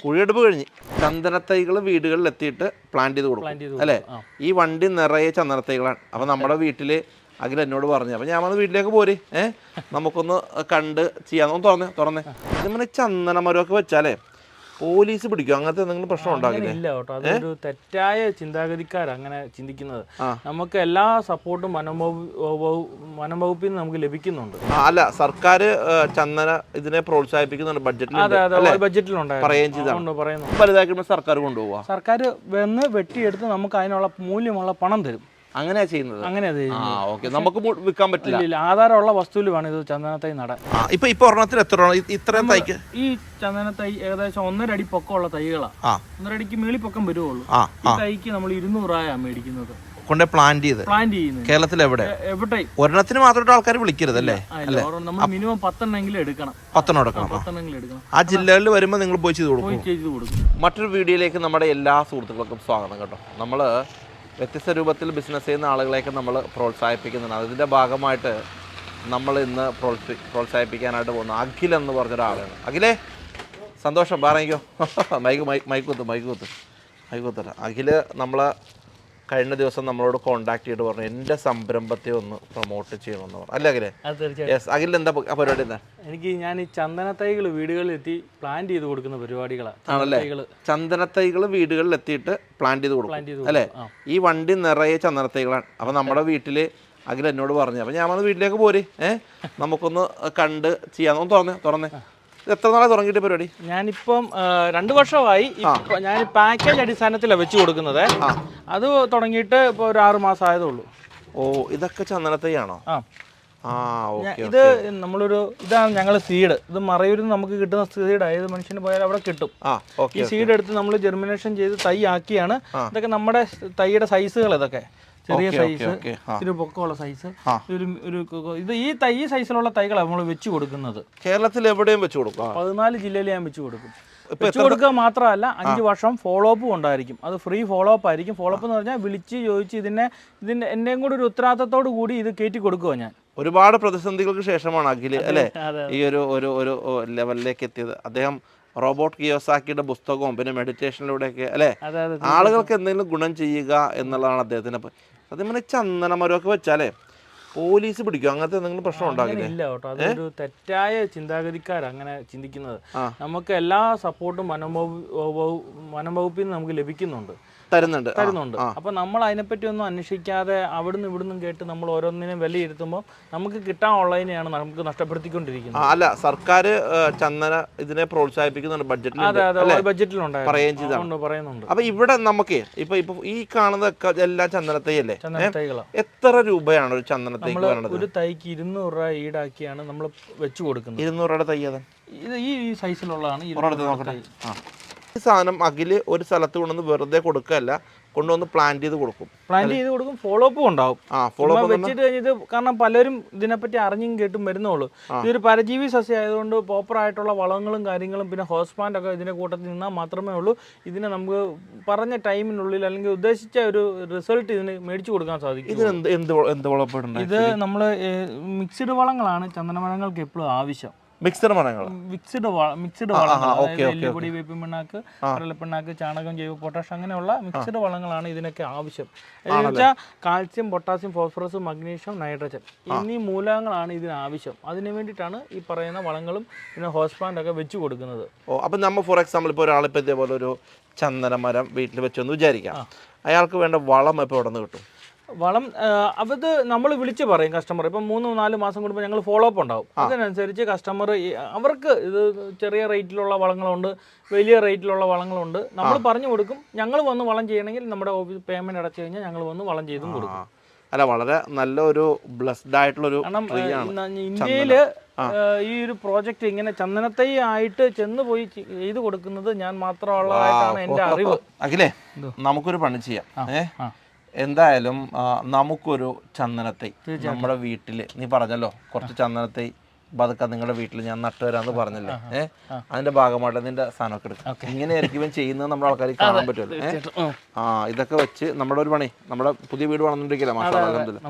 കുഴിയെടുപ്പ് കഴിഞ്ഞ് ചന്ദനത്തൈകൾ വീടുകളിൽ എത്തിയിട്ട് പ്ലാന്റ് ചെയ്ത് കൊടുക്കും അല്ലേ? ഈ വണ്ടി നിറയെ ചന്ദനത്തൈകളാണ്. അപ്പോൾ നമ്മുടെ വീട്ടിൽ അഖിൽ എന്നോട് പറഞ്ഞു, അപ്പോൾ ഞാൻ വന്ന് വീട്ടിലേക്ക് പോര്, നമുക്കൊന്ന് കണ്ട് ചെയ്യാമെന്ന് തുറന്നേ. ഇതിങ്ങനെ ചന്ദനമരമൊക്കെ വെച്ചാലേ പോലീസ് പിടിക്കും, അങ്ങനത്തെ എന്തെങ്കിലും പ്രശ്നം ഉണ്ടാകില്ല? ഇല്ല കേട്ടോ, അതൊരു തെറ്റായ ചിന്താഗതിക്കാർ അങ്ങനെ ചിന്തിക്കുന്നത്. നമുക്ക് എല്ലാ സപ്പോർട്ടും വനംവകുപ്പിൽ നിന്ന് നമുക്ക് ലഭിക്കുന്നുണ്ട്. അല്ല, സർക്കാർ ചന്ദന ഇതിനെ പ്രോത്സാഹിപ്പിക്കുന്നുണ്ട്, ബഡ്ജറ്റിലുണ്ടായിരുന്നു. വലുതാക്കി സർക്കാർ കൊണ്ടുപോവാ, സർക്കാർ വന്ന് വെട്ടിയെടുത്ത് നമുക്ക് അതിനുള്ള മൂല്യമുള്ള പണം തരും. അങ്ങനെയാ ചെയ്യുന്നത്. നമുക്ക് വിൽക്കാൻ പറ്റില്ല. ആധാരമുള്ള വസ്തുവിൽ വേണം ഇത് ചന്ദനത്തൈ നടാൻ. ഇപ്പൊ ഒരെണ്ണത്തിൽ എത്ര ഇത്രയും തൈക്ക്? ഈ ചന്ദനത്തൈ ഏകദേശം 1.5 അടി പൊക്കമുള്ള തൈകളാണ്. 1.5 അടിക്ക് മേളിൽ പൊക്കം വരുവുള്ളൂ. ഈ തൈക്ക് നമ്മൾ 200 രൂപയാണ് മേടിക്കുന്നത്. കൊണ്ട് പ്ലാന്റ് ചെയ്യുന്നത് കേരളത്തിൽ എവിടെ? ഒരെണ്ണത്തിന് മാത്രമായിട്ട് ആൾക്കാർ വിളിക്കരുതല്ലേ? നമ്മൾ മിനിമം 10 എണ്ണെങ്കിലും എടുക്കണം. 10 എടുക്കണം. ആ ജില്ലകളിൽ വരുമ്പോൾ നിങ്ങൾ പോയി ചെയ്ത് കൊടുക്കും. മറ്റൊരു വീഡിയോയിലേക്ക് നമ്മുടെ എല്ലാ സുഹൃത്തുക്കൾക്കും സ്വാഗതം കേട്ടോ. നമ്മൾ വ്യത്യസ്ത രൂപത്തിൽ ബിസിനസ് ചെയ്യുന്ന ആളുകളെയൊക്കെ നമ്മൾ പ്രോത്സാഹിപ്പിക്കുന്നുണ്ട്. അതിൻ്റെ ഭാഗമായിട്ട് നമ്മൾ ഇന്ന് പ്രോത്സാഹിപ്പിക്കാനായിട്ട് പോകുന്നു അഖിൽ എന്ന് പറഞ്ഞൊരാളാണ്. അഖിലേ, സന്തോഷം, പറഞ്ഞോ. മൈക്കുത്തല്ല. അഖിൽ നമ്മളെ കഴിഞ്ഞ ദിവസം നമ്മളോട് കോൺടാക്ട് ചെയ്തിട്ട് പറഞ്ഞു എൻ്റെ സംരംഭത്തെ ഒന്ന് പ്രൊമോട്ട് ചെയ്യണമെന്ന് പറഞ്ഞു. അല്ലേ അഖിലേ? അഖിൽ എന്താ പരിപാടി? എന്താ? ഞാൻ ഈ ചന്ദനത്തൈകൾ വീടുകളിൽ എത്തി പ്ലാന്റ് ചെയ്ത് കൊടുക്കുന്ന പരിപാടികളാണ്. ആണല്ലേ? ചന്ദനത്തൈകൾ വീടുകളിൽ എത്തിയിട്ട് പ്ലാന്റ് ചെയ്ത് കൊടുക്കും അല്ലേ? ഈ വണ്ടി നിറയെ ചന്ദനത്തൈകളാണ്. അപ്പോൾ നമ്മുടെ വീട്ടിൽ അഖിൽ എന്നോട് പറഞ്ഞു, അപ്പോൾ ഞാൻ വന്ന് വീട്ടിലേക്ക് പോര്, നമുക്കൊന്ന് കണ്ട് ചെയ്യാമെന്ന് തുറന്നേ. എത്ര നാളെ തുടങ്ങിയിട്ട് പരിപാടി? ഞാനിപ്പം 2 വർഷമായി. ഞാൻ പാക്കേജ് അടിസ്ഥാനത്തിലാണ് വെച്ച് കൊടുക്കുന്നത്. അത് തുടങ്ങിയിട്ട് ഇപ്പോൾ ഒരു 6 മാസം ആയതേ ഉള്ളൂ. ഓ, ഇതൊക്കെ ചന്ദനത്തൈയാണോ? ഇത് ഇതാണ് ഞങ്ങൾ സീഡ്. ഇത് മറയൂരിൽ നിന്ന് നമുക്ക് കിട്ടുന്ന സീഡ്. ഏത് മനുഷ്യന് പോയാലും അവിടെ കിട്ടും. ഈ സീഡ് എടുത്ത് നമ്മൾ ജെർമിനേഷൻ ചെയ്ത് തൈ ആക്കിയാണ്. ഇതൊക്കെ നമ്മുടെ തൈയുടെ സൈസുകൾ. ഇതൊക്കെ ചെറിയ സൈസ്, ഇത്തിരി പൊക്കമുള്ള സൈസ്. ഈ സൈസിലുള്ള തൈകളാണ് നമ്മൾ വെച്ച് കൊടുക്കുന്നത്. കേരളത്തിൽ എവിടെയും വെച്ച് കൊടുക്കും. 14 ജില്ലയിൽ ഞാൻ വെച്ച് കൊടുക്കും. വെച്ച് കൊടുക്കുക മാത്രമല്ല, 5 വർഷം ഫോളോ അപ്പും ഉണ്ടായിരിക്കും. അത് ഫ്രീ ഫോളോ അപ്പ് ആയിരിക്കും. ഫോളോ അപ്പ് എന്ന് പറഞ്ഞാൽ വിളിച്ച് ചോദിച്ച് ഇതിൻ്റെ എൻ്റെയും കൂടി ഒരു ഉത്തരവാദിത്തത്തോടു കൂടി ഇത് കയറ്റി കൊടുക്കുക. ഞാൻ ഒരുപാട് പ്രതിസന്ധികൾക്ക് ശേഷമാണ് അഖിൽ അല്ലേ ഈ ഒരു ലെവലിലേക്ക് എത്തിയത്. അദ്ദേഹം റോബോട്ട് കിയോസാക്കിയുടെ പുസ്തകവും പിന്നെ മെഡിറ്റേഷനിലൂടെയൊക്കെ അല്ലേ ആളുകൾക്ക് എന്തെങ്കിലും ഗുണം ചെയ്യുക എന്നുള്ളതാണ് അദ്ദേഹത്തിന്. അതേപോലെ ചന്ദനമരമൊക്കെ വെച്ചാലേ പോലീസ് പിടിക്കും, അങ്ങനത്തെ എന്തെങ്കിലും പ്രശ്നം ഉണ്ടാകില്ല? ഇല്ല കേട്ടോ, അതൊരു തെറ്റായ ചിന്താഗതിക്കാർ അങ്ങനെ ചിന്തിക്കുന്നത്. നമുക്ക് എല്ലാ സപ്പോർട്ടും വനംവകുപ്പിൽ നിന്ന് നമുക്ക് ലഭിക്കുന്നുണ്ട്, തരുന്നുണ്ട്. അപ്പൊ നമ്മൾ അതിനെപ്പറ്റി ഒന്നും അന്വേഷിക്കാതെ അവിടുന്ന് ഇവിടുന്നും കേട്ട് നമ്മൾ ഓരോന്നിനും വിലയിരുത്തുമ്പോൾ നമുക്ക് കിട്ടാനുള്ളതിനെയാണ് നമുക്ക് നഷ്ടപ്പെടുത്തിക്കൊണ്ടിരിക്കുന്നത്. അല്ല, സർക്കാർ ചന്ദന ഇതിനെ പ്രോത്സാഹിപ്പിക്കുന്നുണ്ട്, ബഡ്ജറ്റിലുണ്ടായിരുന്നു. അപ്പൊ ഇവിടെ നമുക്ക് ഇപ്പൊ ഈ കാണുന്ന എല്ലാ ചന്ദനത്തൈയല്ലേ, എത്ര രൂപയാണ് ഒരു ചന്ദനത്തൈ? ഒരു തൈക്ക് 200 രൂപ ഈടാക്കിയാണ് നമ്മൾ വെച്ചു കൊടുക്കുന്നത്. 200 രൂപയുടെ തൈ അത് ഈ സൈസിലുള്ളതാണ്. ഈ സാധനം അഖിൽ ഒരു സ്ഥലത്ത് കൊണ്ടുവന്ന് വെറുതെ കൊടുക്കല്ല, കൊണ്ടുവന്ന് പ്ലാന്റ് ചെയ്ത് കൊടുക്കും. ഫോളോ അപ്പും ഉണ്ടാവും. വെച്ചിട്ട് കഴിഞ്ഞത് കാരണം പലരും ഇതിനെപ്പറ്റി അറിഞ്ഞും കേട്ടും വരുന്നുള്ളൂ. ഇതൊരു പരജീവി സസ്യം ആയതുകൊണ്ട് പ്രോപ്പറായിട്ടുള്ള വളങ്ങളും കാര്യങ്ങളും പിന്നെ ഹോസ്പാൻഡ് ഒക്കെ ഇതിന്റെ കൂട്ടത്തിൽ നിന്നാൽ മാത്രമേ ഉള്ളൂ ഇതിനെ നമുക്ക് പറഞ്ഞ ടൈമിനുള്ളിൽ അല്ലെങ്കിൽ ഉദ്ദേശിച്ച ഒരു റിസൾട്ട് ഇതിന് മേടിച്ചു കൊടുക്കാൻ സാധിക്കും. ഇത് നമ്മൾ മിക്സ്ഡ് വളങ്ങളാണ് ചന്ദനമരങ്ങൾക്ക് എപ്പോഴും ആവശ്യം. മിക്സ്ഡ് വളങ്ങൾ, എല്ലുപൊടി, വേപ്പിൻ പിണ്ണാക്ക്, കടലപ്പിണ്ണാക്ക്, ചാണകം, ജൈവ പൊട്ടാഷ്, അങ്ങനെയുള്ള മിക്സ്ഡ് വളങ്ങളാണ് ഇതിനൊക്കെ ആവശ്യം. എന്ന് വെച്ചാൽ calcium, potassium, phosphorus, magnesium, nitrogen എന്നീ മൂലകങ്ങളാണ് ഇതിന് ആവശ്യം. അതിന് വേണ്ടിയിട്ടാണ് ഈ പറയുന്ന വളങ്ങളും പിന്നെ ഹോസ്പാൻഡ് ഒക്കെ വെച്ച് കൊടുക്കുന്നത്. അപ്പം നമ്മൾ ഫോർ എക്സാമ്പിൾ ഇപ്പോൾ ഒരാളിപ്പോൾ ഇതേപോലെ ഒരു ചന്ദനമരം വീട്ടിൽ വെച്ചൊന്ന് വിചാരിക്കാം, അയാൾക്ക് വേണ്ട വളം ഇപ്പോൾ എവിടെ നിന്ന് കിട്ടും? വളം അത് നമ്മൾ വിളിച്ച് പറയും കസ്റ്റമർ. ഇപ്പം 3-4 മാസം കൂടുമ്പോൾ ഞങ്ങൾ ഫോളോ അപ്പ് ഉണ്ടാവും. അതിനനുസരിച്ച് കസ്റ്റമർ അവർക്ക് ഇത് ചെറിയ റേറ്റിലുള്ള വളങ്ങളുണ്ട്, വലിയ റേറ്റിലുള്ള വളങ്ങളുണ്ട്. നമ്മൾ പറഞ്ഞു കൊടുക്കും. ഞങ്ങൾ വന്ന് വളം ചെയ്യണമെങ്കിൽ നമ്മുടെ ഓഫീസ് പേയ്മെന്റ് അടച്ചു കഴിഞ്ഞാൽ ഞങ്ങൾ വന്ന് വളം ചെയ്തും കൊടുക്കും. അല്ല, വളരെ നല്ലൊരു ബ്ലെസ്ഡ് ആയിട്ടുള്ളൊരു. കാരണം ഇന്ത്യയിൽ ഈ ഒരു പ്രോജക്റ്റ് ഇങ്ങനെ ചന്ദനത്തൈ ആയിട്ട് ചെന്ന് പോയി ചെയ്ത് കൊടുക്കുന്നത് ഞാൻ മാത്രമുള്ളതായിട്ടാണ് എൻ്റെ അറിവ്. അഖിലേ, നമുക്കൊരു പണി ചെയ്യാം. എന്തായാലും നമുക്കൊരു ചന്ദനത്തൈ നമ്മുടെ വീട്ടിൽ, നീ പറഞ്ഞല്ലോ കുറച്ച് ചന്ദനത്തൈ പതുക്കെ നിങ്ങളുടെ വീട്ടിൽ ഞാൻ നട്ടുവരാന്ന് പറഞ്ഞില്ലേ അതിന്റെ ഭാഗമായിട്ട് നിന്റെ സാധനമൊക്കെ എടുക്കും. ഇങ്ങനെയായിരിക്കും ഇവൻ ചെയ്യുന്നത് നമ്മുടെ ആൾക്കാർ കാണാൻ പറ്റുമല്ലോ. ആ ഇതൊക്കെ വെച്ച് നമ്മുടെ ഒരു പണി, നമ്മുടെ പുതിയ വീട് പണിതിരിക്കില്ല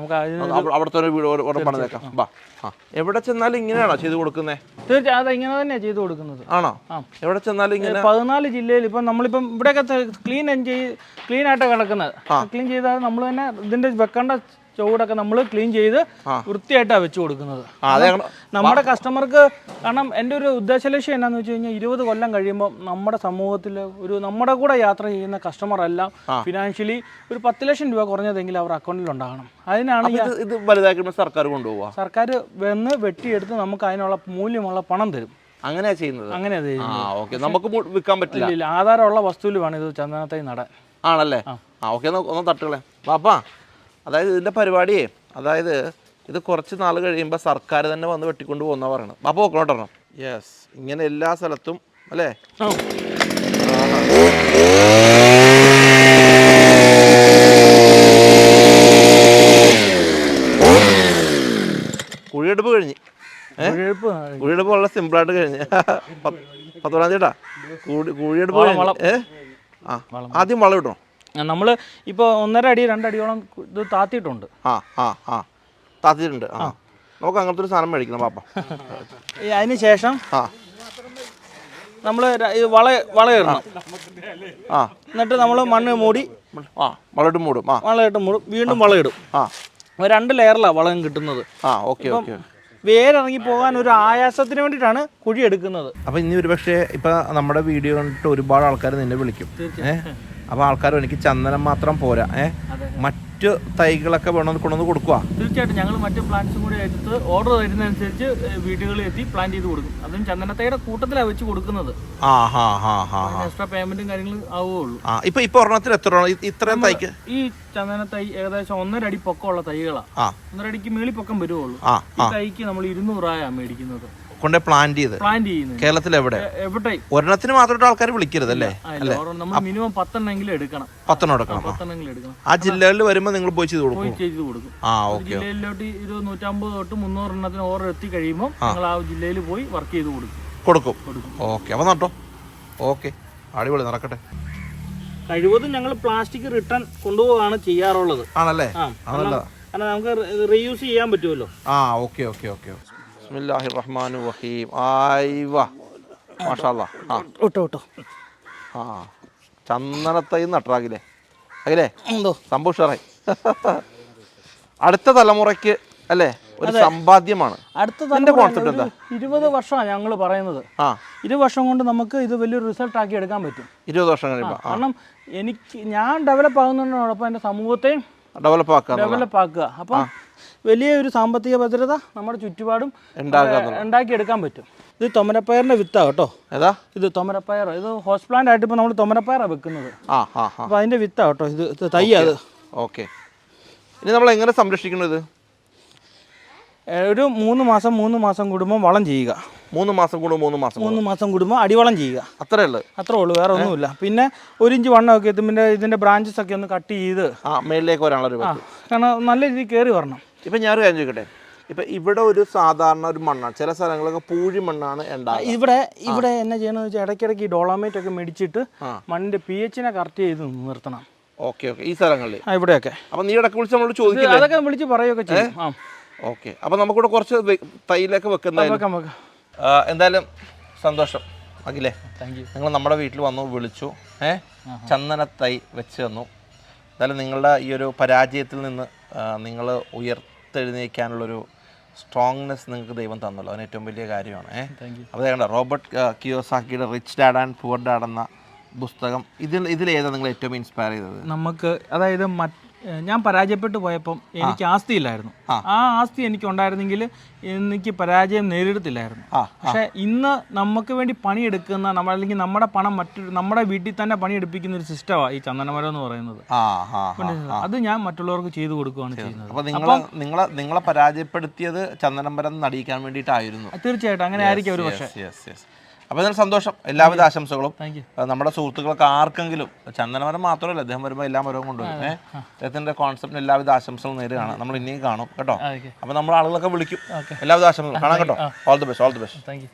അവിടുത്തെ ഒരു വീട് പണിതേക്കാം. ബാ എവിടെ ചെന്നാലും ഇങ്ങനെയാണോ ചെയ്ത് കൊടുക്കുന്നത്? തീർച്ചയായും ഇങ്ങനെ തന്നെയാണ് ചെയ്ത് കൊടുക്കുന്നത്. ആണോ? എവിടെ ചെന്നാലും ഇങ്ങനെ 14 ജില്ലയിൽ ഇപ്പം നമ്മളിപ്പം ഇവിടെയൊക്കെ ക്ലീൻ ആയിട്ട് കിടക്കുന്നത്. ക്ലീൻ ചെയ്താൽ നമ്മൾ തന്നെ ഇതിന്റെ വെക്കേണ്ട ചുവടൊക്കെ നമ്മൾ ക്ലീൻ ചെയ്ത് വൃത്തിയായിട്ടാണ് വെച്ച് കൊടുക്കുന്നത് നമ്മുടെ കസ്റ്റമർക്ക്. കാരണം എൻ്റെ ഒരു ഉദ്ദേശലക്ഷ്യം എന്നാന്ന് വെച്ച് കഴിഞ്ഞാൽ 20 കൊല്ലം കഴിയുമ്പോൾ നമ്മുടെ സമൂഹത്തിൽ നമ്മുടെ കൂടെ യാത്ര ചെയ്യുന്ന കസ്റ്റമർ എല്ലാം ഫിനാൻഷ്യലി ഒരു 10 ലക്ഷം രൂപ കുറഞ്ഞതെങ്കിലും അവർ അക്കൗണ്ടിൽ ഉണ്ടാകണം. അതിനാണ് ഇത് വലുതാക്കി സർക്കാർ കൊണ്ടുപോകുക. സർക്കാർ വന്ന് വെട്ടിയെടുത്ത് നമുക്ക് അതിനുള്ള മൂല്യമുള്ള പണം തരും. അങ്ങനെയാ ചെയ്യുന്നത്. അങ്ങനെയാ ചെയ്യുന്നത്. നമുക്ക് വിൽക്കാൻ പറ്റില്ല. ആധാരമുള്ള വസ്തുവിൽ വേണം ഇത് ചന്ദനത്തൈ നടാൻ. ആണല്ലേ? ഓക്കെ, ഒന്ന് തട്ടുകളെ പാപ്പാ. അതായത് ഇതിൻ്റെ പരിപാടിയേ, അതായത് ഇത് കുറച്ച് നാൾ കഴിയുമ്പോൾ സർക്കാർ തന്നെ വന്ന് വെട്ടിക്കൊണ്ട് പോകുന്ന പറയണം. അപ്പോൾ നോക്കണം. യെസ്, ഇങ്ങനെ എല്ലാ സ്ഥലത്തും അല്ലേ? കുഴിയെടുപ്പ് കഴിഞ്ഞ് കുഴിയെടുപ്പ് വളരെ സിമ്പിളായിട്ട് കഴിഞ്ഞ് 19 ചേട്ടാ കുഴിയെടുപ്പ് ആദ്യം വളം ഇടണം. നമ്മൾ ഇപ്പോൾ 1.5 അടി 2 അടിയോളം ഇത് താത്തിയിട്ടുണ്ട്. താത്തിയിട്ടുണ്ട്. നമുക്ക് അങ്ങനത്തെ ഒരു സാധനം മേടിക്കണം പാപ്പ. അതിന് ശേഷം നമ്മൾ വളയിടണം. എന്നിട്ട് നമ്മൾ മണ്ണ് മൂടി വളമിട്ട് മൂടും. വീണ്ടും വളയിടും. 2 ലെയറിലാണ് വളം കിട്ടുന്നത്. വേരിറങ്ങി പോകാൻ ഒരു ആയാസത്തിന് വേണ്ടിയിട്ടാണ് കുഴി എടുക്കുന്നത്. അപ്പം ഇനി ഒരു പക്ഷേ ഇപ്പം നമ്മുടെ വീഡിയോ കണ്ടിട്ട് ഒരുപാട് ആൾക്കാർ നിന്നെ വിളിക്കും. അപ്പോൾ ആൾക്കാർ എനിക്ക് ചന്ദനം മാത്രം പോരാ, മറ്റു തൈകളൊക്കെ വേണമെന്ന് കൊണ്ടുവന്ന് കൊടുക്കുക. തീർച്ചയായിട്ടും ഞങ്ങൾ മറ്റു പ്ലാന്റ്സും കൂടി എടുത്ത് ഓർഡർ വരുന്നതനുസരിച്ച് വീടുകളിൽ എത്തി പ്ലാന്റ് ചെയ്ത് കൊടുക്കും. അതും ചന്ദനത്തൈയുടെ കൂട്ടത്തിലാണ് വെച്ച് കൊടുക്കുന്നത്. എക്സ്ട്രാ പേയ്മെന്റും കാര്യങ്ങളും ആവുകയുള്ളൂ. ഇപ്പൊ ഒരെണ്ണത്തിൽ എത്ര ഇത്രയും തൈക്ക്? ഈ ചന്ദനത്തൈ ഏകദേശം 1.5 അടി പൊക്കമുള്ള തൈകളാണ്. 1.5 അടിക്ക് മേളിൽ പൊക്കം വരുവുള്ളൂ. ഈ തൈക്ക് നമ്മൾ 200 മേടിക്കുന്നത്. കൊണ്ട് പ്ലാന്റ് ചെയ്യുന്നത് കേരളത്തിൽ എവിടെ? ഒരെണ്ണത്തിന് മാത്രമായിട്ട് ആൾക്കാർ വിളിക്കരുതല്ലേ? മിനിമം 10 എണ്ണെങ്കിലും എടുക്കണം. 10 എടുക്കണം. ആ ജില്ലകളിൽ വരുമ്പോൾ നിങ്ങൾ പോയി ചെയ്ത് കൊടുക്കും. ജില്ലയിലോട്ട് 150 തൊട്ട് 300 എണ്ണത്തിന് ഓർഡർ എത്തി കഴിയുമ്പോൾ നിങ്ങൾ ആ ജില്ലയിൽ പോയി വർക്ക് ചെയ്ത് കൊടുക്കും. ഓക്കെ, അപ്പൊ നട്ടോ. ഓക്കെ, അടിപൊളി, നടക്കട്ടെ. കഴിവതും ഞങ്ങൾ പ്ലാസ്റ്റിക് റിട്ടേൺ കൊണ്ടുപോവാണ് ചെയ്യാറുള്ളത്. ആണല്ലേ? കാരണം നമുക്ക് റീയൂസ് ചെയ്യാൻ പറ്റുമല്ലോ. ഓക്കെ. ബിസ്മില്ലാഹിർ റഹ്മാനിർ റഹീം. ആയിവാ മാഷാല്ലാ. ചന്ദനത്തൈ നട്ടറാകില്ലേ? അല്ലേ? സംഭവം ഉഷാറായി. അടുത്ത തലമുറയ്ക്ക് അല്ലേ ഒരു സമ്പാദ്യമാണ്. അടുത്ത കോൺസെപ്റ്റ് എന്താ? 20 വർഷമാണ് ഞങ്ങൾ പറയുന്നത്. 20 വർഷം കൊണ്ട് നമുക്ക് ഇത് വലിയൊരു റിസൾട്ട് ആക്കി എടുക്കാൻ പറ്റും. 20 വർഷം കഴിയുമ്പോൾ. കാരണം ഞാൻ ഡെവലപ്പ് ആകുന്നതിനോടൊപ്പം എൻ്റെ സമൂഹത്തെയും ഡെവലപ്പ് ആക്കുക. അപ്പം വലിയൊരു സാമ്പത്തിക ഭദ്രത നമ്മുടെ ചുറ്റുപാടും ഉണ്ടാക്കിയെടുക്കാൻ പറ്റും. ഇത് തൊമരപ്പയറിന്റെ വിത്താണ് കേട്ടോ. ഇത് തൊമരപ്പയർ. ഇത് ഹോസ്റ്റ് പ്ലാന്റ് ആയിട്ട് ഇപ്പോൾ നമ്മൾ തൊമരപ്പയറാണ് വെക്കുന്നത്. അപ്പോൾ അതിന്റെ വിത്താണ് കേട്ടോ. ഇത് തൈ. അത് ഓക്കെ. ഇനി നമ്മൾ എങ്ങനെ സംരക്ഷിക്കുന്നത്? ഒരു 3 മാസം കൂടുമ്പോൾ വളം ചെയ്യുക. 3 മാസം കൂടുമ്പോൾ അടിവളം ചെയ്യുക. അത്രേ ഉള്ളൂ, വേറെ ഒന്നുമില്ല. പിന്നെ 1 ഇഞ്ച് വണ്ണമൊക്കെ എത്തുമ്പോൾ ഇതിന്റെ ബ്രാഞ്ചസ് ഒക്കെ ഒന്ന് കട്ട് ചെയ്ത് മേളിലേക്ക് വരാനുള്ള, കാരണം നല്ല രീതിയിൽ കയറി വരണം. ഇപ്പം ഞാനൊരു കാര്യം ചോദിക്കട്ടെ, ഇപ്പം ഇവിടെ ഒരു സാധാരണ ഒരു മണ്ണാണ്, ചില സ്ഥലങ്ങളൊക്കെ പൂഴി മണ്ണാണ് ഇവിടെ എന്നാ ചെയ്യണമെന്ന് വെച്ചാൽ ഇടയ്ക്കിടയ്ക്ക് ഡോളമേറ്റ് ഒക്കെ മേടിച്ചിട്ട് മണ്ണിന്റെ pH-നെ കറക്റ്റ് ചെയ്ത് നിർത്തണം. ഓക്കെ. ഈ സ്ഥലങ്ങളിൽ ഇവിടെയൊക്കെ. അപ്പം നീ ഇടയ്ക്ക് വിളിച്ച് നമ്മളോട് ചോദിക്കും, അതൊക്കെ വിളിച്ച് പറയുകയൊക്കെ ചെയ്യും. ഓക്കെ. അപ്പം നമുക്കിവിടെ കുറച്ച് തൈയിലൊക്കെ വെക്കാം. എന്തായാലും സന്തോഷം അഖിലേ. നിങ്ങൾ നമ്മുടെ വീട്ടിൽ വന്നു, വിളിച്ചു, ചന്ദനത്തൈ വെച്ച് തന്നു. എന്തായാലും നിങ്ങളുടെ ഈ ഒരു പരാജയത്തിൽ നിന്ന് നിങ്ങൾ ഉയർത്തെഴുന്നേൽക്കാനുള്ളൊരു സ്ട്രോങ്നെസ് നിങ്ങൾക്ക് ദൈവം തന്നല്ലോ, അതിന് ഏറ്റവും വലിയ കാര്യമാണ്. അപ്പോൾ കണ്ട റോബർട്ട് കിയോസാക്കിയുടെ rich dad and poor dad എന്ന പുസ്തകം, ഇതിലേതാണ് നിങ്ങൾ ഏറ്റവും ഇൻസ്പയർ ചെയ്തത്? നമുക്ക് അതായത് ഞാൻ പരാജയപ്പെട്ടു പോയപ്പം എനിക്ക് ആസ്തിയില്ലായിരുന്നു. ആ ആസ്തി എനിക്ക് ഉണ്ടായിരുന്നെങ്കിൽ എനിക്ക് പരാജയം നേരിടത്തില്ലായിരുന്നു. പക്ഷെ ഇന്ന് നമുക്ക് വേണ്ടി പണിയെടുക്കുന്ന അല്ലെങ്കിൽ നമ്മുടെ പണം നമ്മുടെ വീട്ടിൽ തന്നെ പണിയെടുപ്പിക്കുന്ന ഒരു സിസ്റ്റമാണ് ഈ ചന്ദനമരം എന്ന് പറയുന്നത്. അത് ഞാൻ മറ്റുള്ളവർക്ക് ചെയ്തു കൊടുക്കുകയാണ് ചെയ്യുന്നത്. അപ്പോൾ നിങ്ങളെ പരാജയപ്പെടുത്തിയത് ചന്ദനമരം നടിക്കാൻ വേണ്ടിയിട്ടായിരുന്നു. തീർച്ചയായിട്ടും അങ്ങനെ ആയിരിക്കും ഒരു പക്ഷേ. അപ്പോൾ ഇതിന് സന്തോഷം, എല്ലാവിധ ആശംസകളും. Thank you. നമ്മുടെ സുഹൃത്തുക്കൾക്ക് ആർക്കെങ്കിലും ചന്ദനമരം മാത്രമല്ല, അദ്ദേഹം വരുമ്പോൾ എല്ലാ മരവും കൊണ്ടുവരും. അദ്ദേഹത്തിൻ്റെ കോൺസെപ്റ്റിന് എല്ലാവിധ ആശംസകളും നേരുകയാണ്. നമ്മൾ ഇനിയും കാണും കേട്ടോ. അപ്പോൾ നമ്മൾ ആളുകളൊക്കെ വിളിക്കും. എല്ലാവിധ ആശംസകളും കാണാം കേട്ടോ. All the best, all the best. Thank you.